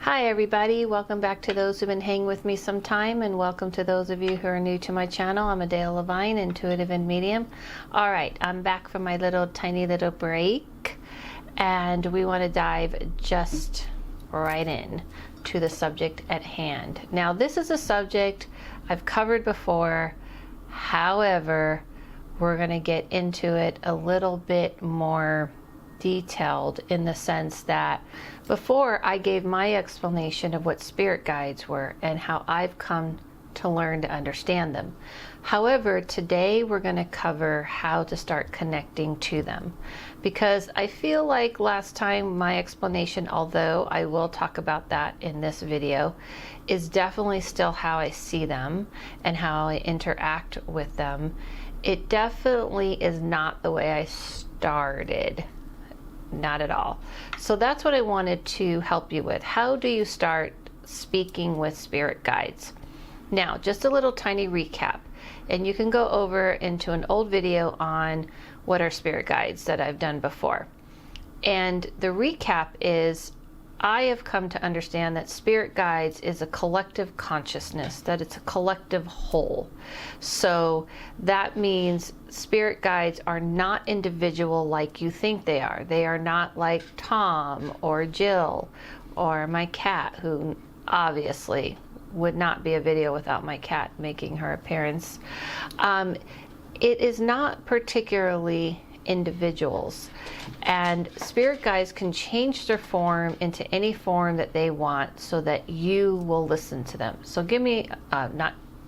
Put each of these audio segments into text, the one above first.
Hi everybody, welcome back to those who've been hanging with me some time, and welcome to those of you who are new to my channel. I'm Adele Levine, intuitive and medium. All right, I'm back from my tiny little break, and we want to dive just right in to the subject at hand. Now, this is a subject I've covered before. However, we're going to get into it a little bit more detailed, in the sense that before I gave my explanation of what spirit guides were and how I've come to learn to understand them. However, today we're going to cover how to start connecting to them, because I feel like last time my explanation, although I will talk about that in this video, is definitely still how I see them and how I interact with them. It definitely is not the way I started. Not at all. So that's what I wanted to help you with. How do you start speaking with spirit guides? Now, just a little tiny recap, and you can go over into an old video on what are spirit guides that I've done before. And the recap is, I have come to understand that spirit guides is a collective consciousness, that it's a collective whole. So that means spirit guides are not individual like you think they are. They are not like Tom or Jill or my cat, who obviously would not be a video without my cat making her appearance. It is not particularly individuals, and spirit guides can change their form into any form that they want so that you will listen to them. So give me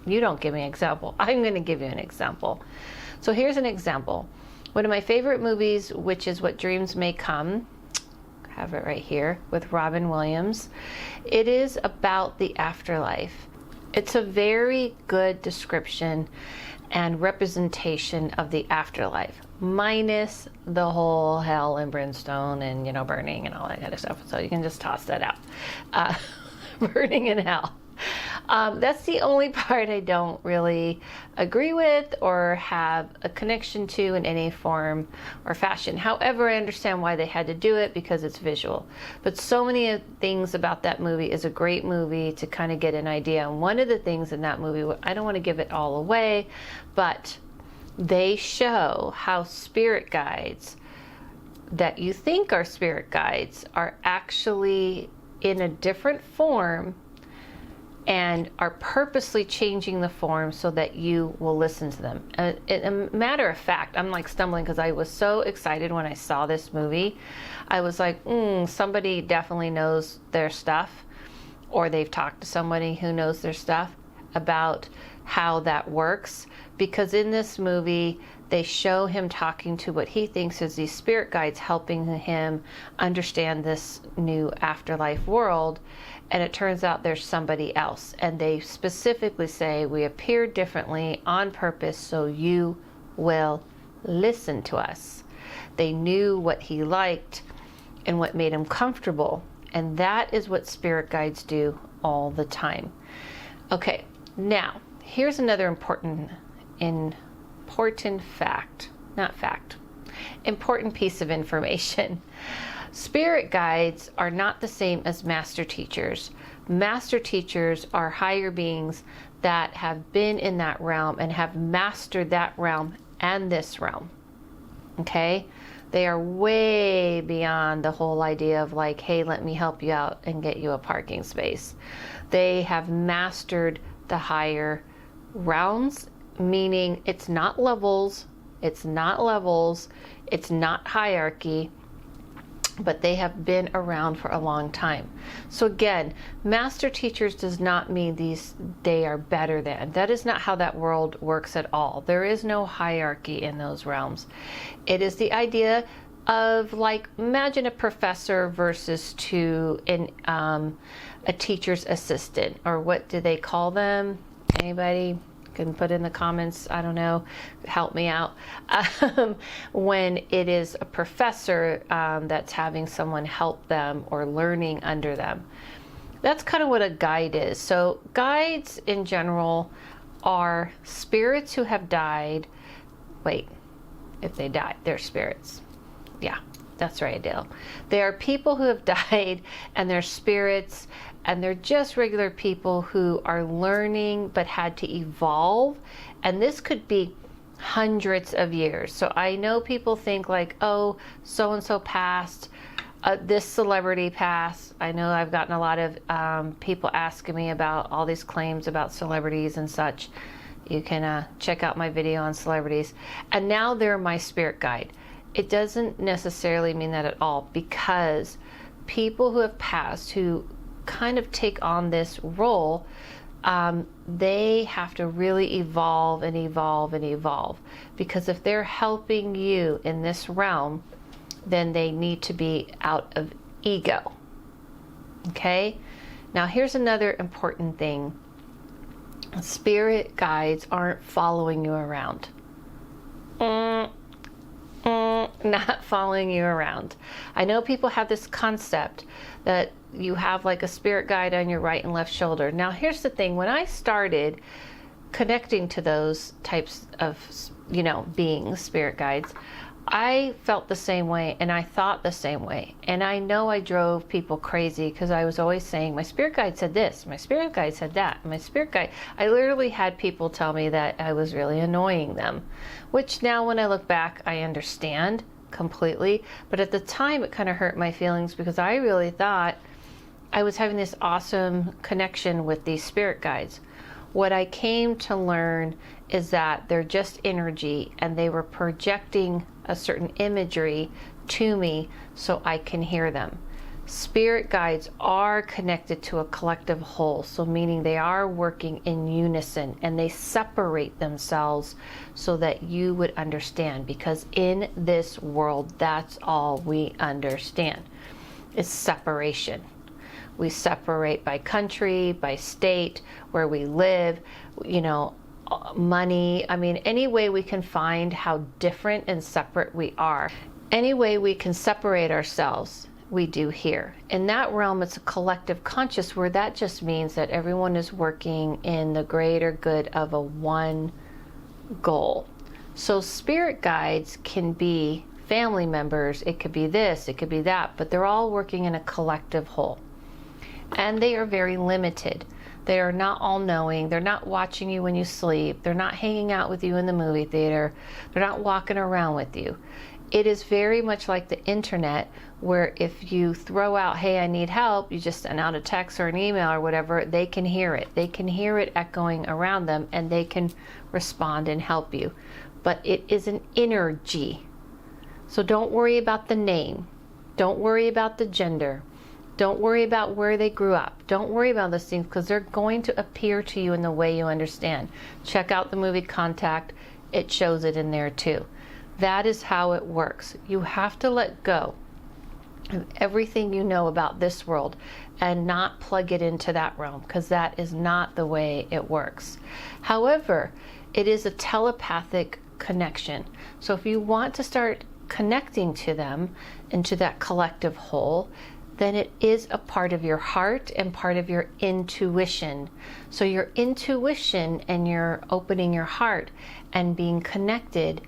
you don't give me an example, I'm going to give you an example. So here's an example. One of my favorite movies, which is What Dreams May Come, I have it right here, with Robin Williams. It is about the afterlife. It's a very good description and representation of the afterlife, minus the whole hell and brimstone and, burning and all that kind of stuff. So you can just toss that out. Burning in hell. That's the only part I don't really agree with or have a connection to in any form or fashion. However, I understand why they had to do it, because it's visual. But so many things about that movie is a great movie to kind of get an idea. And one of the things in that movie, I don't want to give it all away, but they show how spirit guides that you think are spirit guides are actually in a different form and are purposely changing the form so that you will listen to them. A matter of fact, I'm like stumbling because I was so excited when I saw this movie. I was like, somebody definitely knows their stuff, or they've talked to somebody who knows their stuff about how that works. Because in this movie, they show him talking to what he thinks is these spirit guides, helping him understand this new afterlife world. And it turns out there's somebody else. And they specifically say, we appear differently on purpose so you will listen to us. They knew what he liked and what made him comfortable. And that is what spirit guides do all the time. Okay, now, here's another important piece of information. Spirit guides are not the same as master teachers. Master teachers are higher beings that have been in that realm and have mastered that realm and this realm. Okay? They are way beyond the whole idea of like, hey, let me help you out and get you a parking space. They have mastered the higher realms, meaning it's not levels, it's not hierarchy, but they have been around for a long time. So again, master teachers does not mean they are better than. That is not how that world works at all. There is no hierarchy in those realms. It is the idea of, like, imagine a professor versus a teacher's assistant, or what do they call them? Anybody can put in the comments, I don't know, help me out. When it is a professor that's having someone help them or learning under them. That's kind of what a guide is. So guides in general are spirits who have died. Wait, if they died, they're spirits. Yeah. That's right, Adele. They are people who have died, and they're spirits, and they're just regular people who are learning but had to evolve. And this could be hundreds of years. So I know people think like, oh, so-and-so passed, this celebrity passed. I know I've gotten a lot of people asking me about all these claims about celebrities and such. You can check out my video on celebrities. And now they're my spirit guide. It doesn't necessarily mean that at all, because people who have passed, who kind of take on this role, they have to really evolve and evolve and evolve. Because if they're helping you in this realm, then they need to be out of ego. Okay? Now here's another important thing. Spirit guides aren't following you around. Not following you around. I know people have this concept that you have like a spirit guide on your right and left shoulder. Now here's the thing. When I started connecting to those types of, beings, spirit guides, I felt the same way and I thought the same way. And I know I drove people crazy because I was always saying, my spirit guide said this, my spirit guide said that, my spirit guide. I literally had people tell me that I was really annoying them, which now when I look back, I understand completely. But at the time, it kind of hurt my feelings because I really thought I was having this awesome connection with these spirit guides. What I came to learn is that they're just energy, and they were projecting a certain imagery to me so I can hear them. Spirit guides are connected to a collective whole, so meaning they are working in unison, and they separate themselves so that you would understand, because in this world, that's all we understand is separation. We separate by country, by state, where we live, money. I mean, any way we can find how different and separate we are. Any way we can separate ourselves, we do here. In that realm, it's a collective conscious, where that just means that everyone is working in the greater good of a one goal. So spirit guides can be family members, it could be this, it could be that, but they're all working in a collective whole. And they are very limited. They are not all-knowing. They're not watching you when you sleep. They're not hanging out with you in the movie theater. They're not walking around with you. It is very much like the internet, where if you throw out, hey, I need help, you just send out a text or an email or whatever, they can hear it. They can hear it echoing around them, and they can respond and help you. But it is an energy. So don't worry about the name. Don't worry about the gender. Don't worry about where they grew up. Don't worry about those things, because they're going to appear to you in the way you understand. Check out the movie Contact. It shows it in there too. That is how it works. You have to let go of everything you know about this world and not plug it into that realm, because that is not the way it works. However, it is a telepathic connection. So if you want to start connecting to them into that collective whole, then it is a part of your heart and part of your intuition. So your intuition and your opening your heart and being connected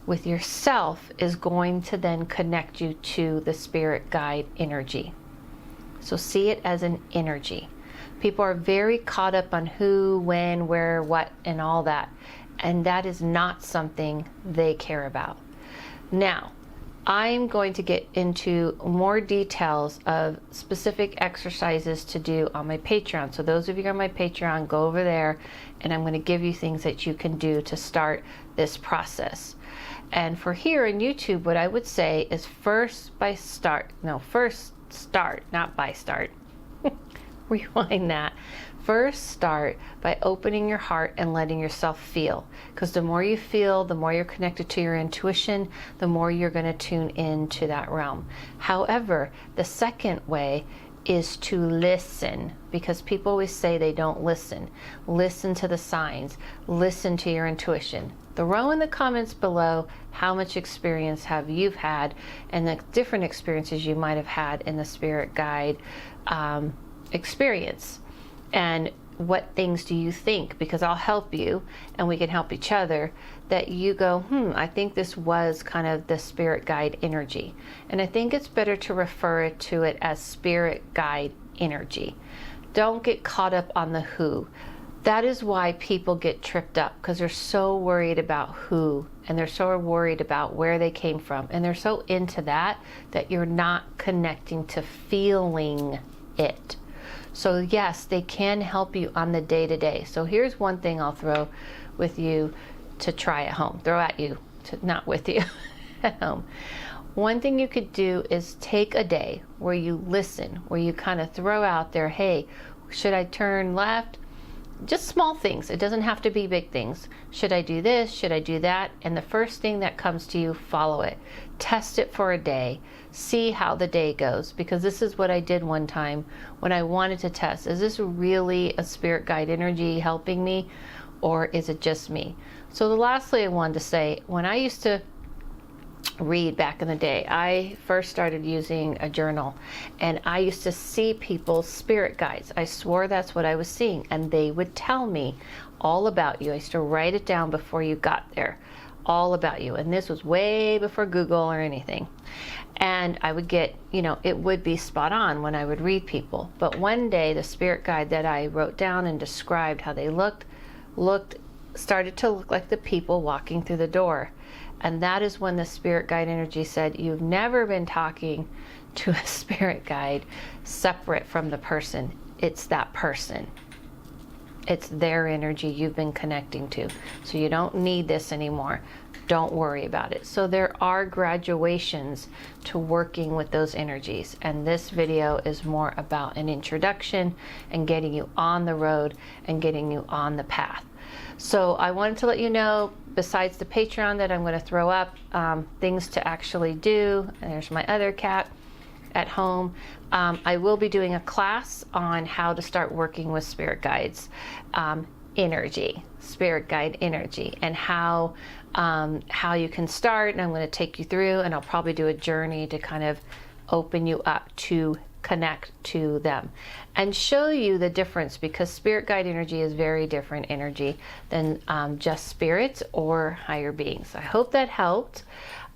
with yourself is going to then connect you to the spirit guide energy. So see it as an energy. People are very caught up on who, when, where, what, and all that. And that is not something they care about. Now, I'm going to get into more details of specific exercises to do on my Patreon. So those of you on my Patreon, go over there, and I'm going to give you things that you can do to start this process. And for here in YouTube, what I would say is first start, not by start. Rewind that. First start by opening your heart and letting yourself feel, because the more you feel, the more you're connected to your intuition, the more you're going to tune into that realm. However, the second way is to listen, because people always say they don't listen. Listen to the signs, listen to your intuition. Throw in the comments below how much experience have you had and the different experiences you might have had in the spirit guide experience. And what things do you think, because I'll help you and we can help each other, that you go, I think this was kind of the spirit guide energy. And I think it's better to refer to it as spirit guide energy. Don't get caught up on the who. That is why people get tripped up, because they're so worried about who, and they're so worried about where they came from, and they're so into that you're not connecting to feeling it. So yes, they can help you on the day-to-day. So here's one thing I'll throw with you to try at home. Throw at you, not with you, at home. One thing you could do is take a day where you listen, where you kind of throw out there, hey, should I turn left? Just small things. It doesn't have to be big things. Should I do this? Should I do that? And the first thing that comes to you, follow it. Test it for a day. See how the day goes. Because this is what I did one time when I wanted to test. Is this really a spirit guide energy helping me? Or is it just me? So lastly, I wanted to say, when I used to read back in the day, I first started using a journal, and I used to see people's spirit guides. I swore that's what I was seeing, and they would tell me all about you. I used to write it down before you got there, all about you. And this was way before Google or anything. And I would get, it would be spot on when I would read people. But one day, the spirit guide that I wrote down and described how they started to look like the people walking through the door. And that is when the spirit guide energy said, you've never been talking to a spirit guide separate from the person. It's that person. It's their energy you've been connecting to. So you don't need this anymore. Don't worry about it. So there are graduations to working with those energies. And this video is more about an introduction and getting you on the road and getting you on the path. So I wanted to let you know, besides the Patreon that I'm going to throw up, things to actually do. And there's my other cat at home. I will be doing a class on how to start working with spirit guides, spirit guide energy, and how you can start. And I'm going to take you through, and I'll probably do a journey to kind of open you up to connect to them and show you the difference, because spirit guide energy is very different energy than just spirits or higher beings. I hope that helped.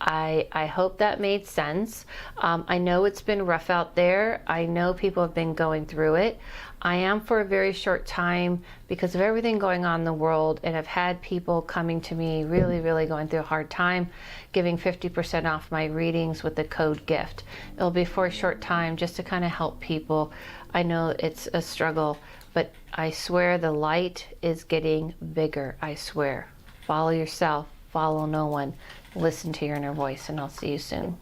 I hope that made sense. I know it's been rough out there. I know people have been going through it. I am for a very short time because of everything going on in the world, and I've had people coming to me really, really going through a hard time, giving 50% off my readings with the code GIFT. It'll be for a short time just to kind of help people. I know it's a struggle, but I swear the light is getting bigger. I swear. Follow yourself, follow no one. Listen to your inner voice, and I'll see you soon.